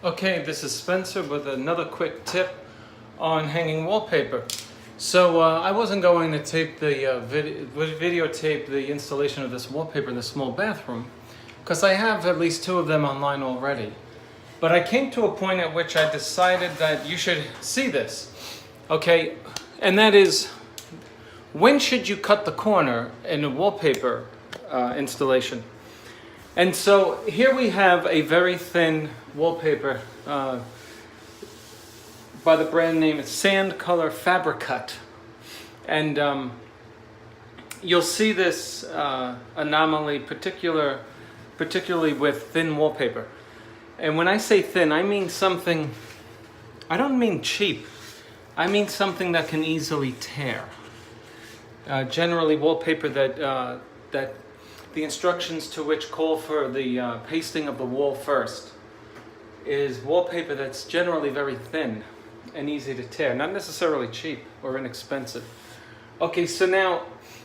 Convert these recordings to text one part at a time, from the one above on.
Okay, this is Spencer with another quick tip on hanging wallpaper. So I wasn't going to tape the videotape the installation of this wallpaper in the small bathroom because I have at least 2 of them online already. But I came to a point at which I decided that you should see this. Okay, and that is, when should you cut the corner in a wallpaper installation? And so here we have a very thin wallpaper by the brand name Sand Color Fabric Cut. And you'll see this anomaly particularly with thin wallpaper. And when I say thin, I mean something, I don't mean cheap, I mean something that can easily tear. Generally wallpaper that the instructions to which call for the pasting of the wall first is wallpaper that's generally very thin and easy to tear, not necessarily cheap or inexpensive. Okay, so now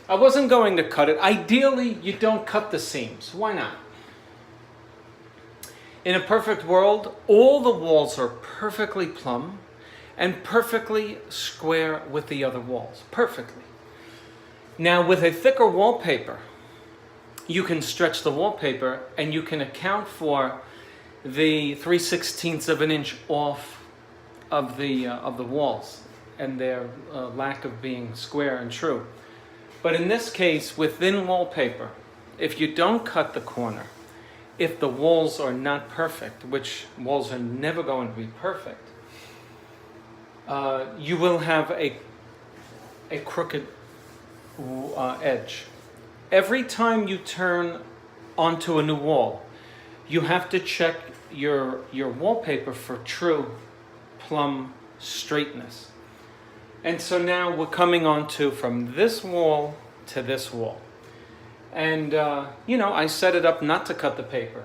I wasn't going to cut it. Ideally, you don't cut the seams. Why not? In a perfect world, all the walls are perfectly plumb and perfectly square with the other walls. Perfectly. Now, with a thicker wallpaper, you can stretch the wallpaper and you can account for the 3/16 of an inch off of the walls and their lack of being square and true. But in this case, with thin wallpaper, if you don't cut the corner, if the walls are not perfect, which walls are never going to be perfect, you will have a crooked edge. Every time you turn onto a new wall, you have to check your wallpaper for true plumb straightness. And so now we're coming on to from this wall to this wall. And, I set it up not to cut the paper,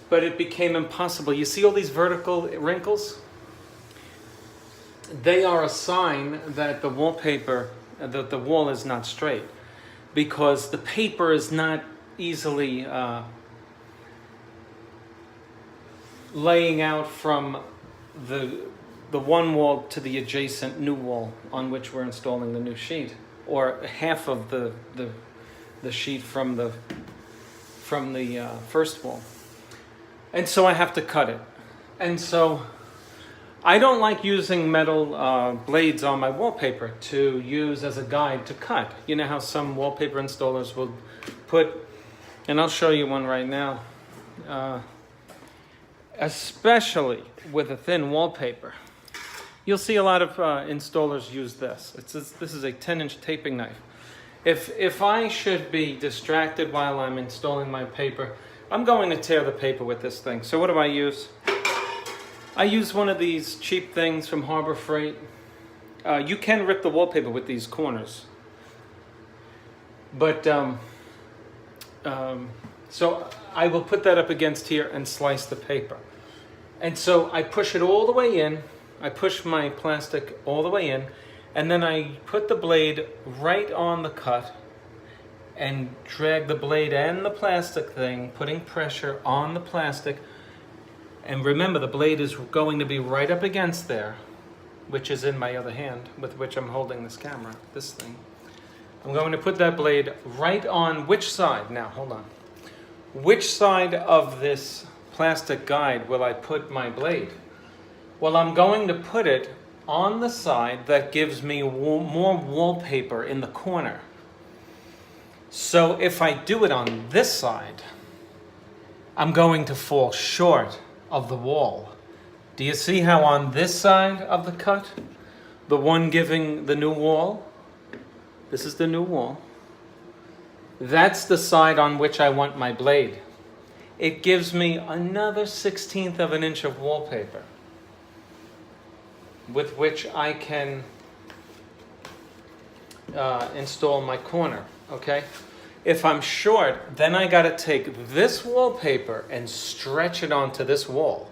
but it became impossible. You see all these vertical wrinkles? They are a sign that the wallpaper, that the wall is not straight, because the paper is not easily laying out from the one wall to the adjacent new wall on which we're installing the new sheet, or half of the sheet from the first wall. And so I have to cut it. And so I don't like using metal blades on my wallpaper to use as a guide to cut. You know how some wallpaper installers will put, and I'll show you one right now, especially with a thin wallpaper. You'll see a lot of installers use this. This is a 10-inch taping knife. If I should be distracted while I'm installing my paper, I'm going to tear the paper with this thing. So what do I use? I use one of these cheap things from Harbor Freight. You can rip the wallpaper with these corners. But, so I will put that up against here and slice the paper. And so I push it all the way in. I push my plastic all the way in. And then I put the blade right on the cut and drag the blade and the plastic thing, putting pressure on the plastic. And remember, the blade is going to be right up against there, which is in my other hand, with which I'm holding this camera, this thing. I'm going to put that blade right on which side? Now, hold on. Which side of this plastic guide will I put my blade? Well, I'm going to put it on the side that gives me more wallpaper in the corner. So if I do it on this side, I'm going to fall short of the wall. Do you see how on this side of the cut, the one giving the new wall, this is the new wall, that's the side on which I want my blade. It gives me another 1/16 of an inch of wallpaper with which I can install my corner, okay? If I'm short, then I gotta take this wallpaper and stretch it onto this wall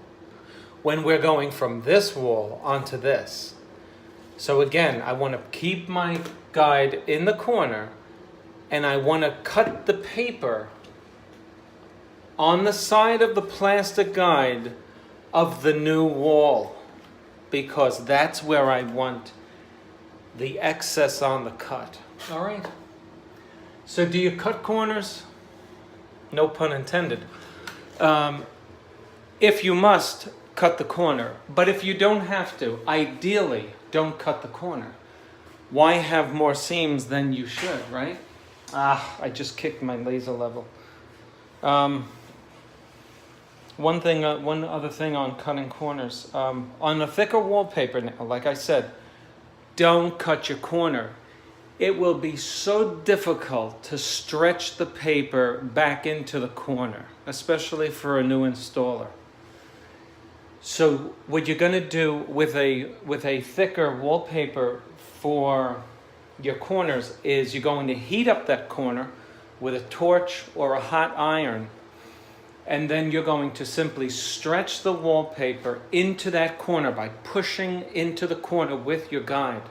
when we're going from this wall onto this. So again, I wanna keep my guide in the corner and I wanna cut the paper on the side of the plastic guide of the new wall, because that's where I want the excess on the cut. All right. So do you cut corners? No pun intended. If you must, cut the corner. But if you don't have to, ideally, don't cut the corner. Why have more seams than you should, right? I just kicked my laser level. One other thing on cutting corners. On a thicker wallpaper, like I said, don't cut your corner. It will be so difficult to stretch the paper back into the corner, especially for a new installer. So what you're going to do with a thicker wallpaper for your corners is you're going to heat up that corner with a torch or a hot iron, and then you're going to simply stretch the wallpaper into that corner by pushing into the corner with your guide.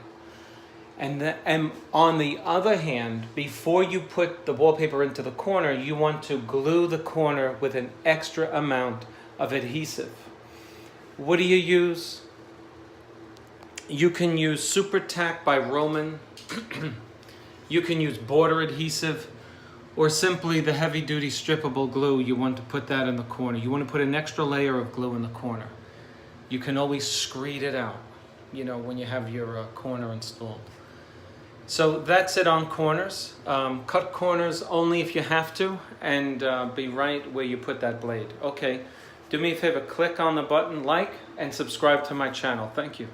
And on the other hand, before you put the wallpaper into the corner, you want to glue the corner with an extra amount of adhesive. What do you use? You can use Super Tack by Roman. You can use border adhesive, or simply the heavy-duty strippable glue. You want to put that in the corner. You want to put an extra layer of glue in the corner. You can always screed it out, when you have your corner installed. So that's it on corners. Cut corners only if you have to, and be right where you put that blade. Okay, do me a favor, click on the button, like, and subscribe to my channel. Thank you.